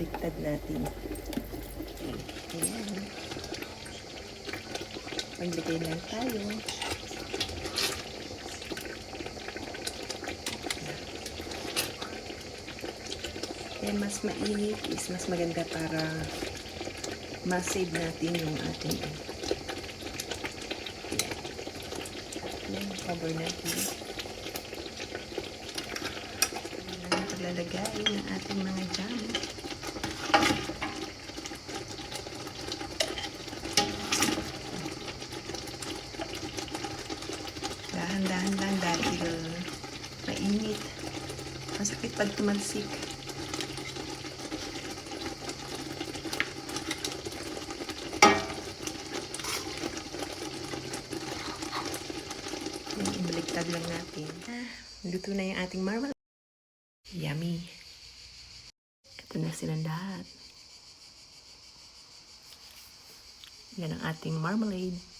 ibaliktad natin. Ayan. Maglagay lang tayo. Kaya mas mainit is mas maganda para ma-save natin yung ating cover natin. Ayan, paglalagay ng ating mga jam. Dahan-dahan lang dahil mainit. Masakit pag tumalsik. Ibaliktad lang natin. Luto na yung ating marmalade. Yummy. Ito na silang lahat. Yan ang ating marmalade.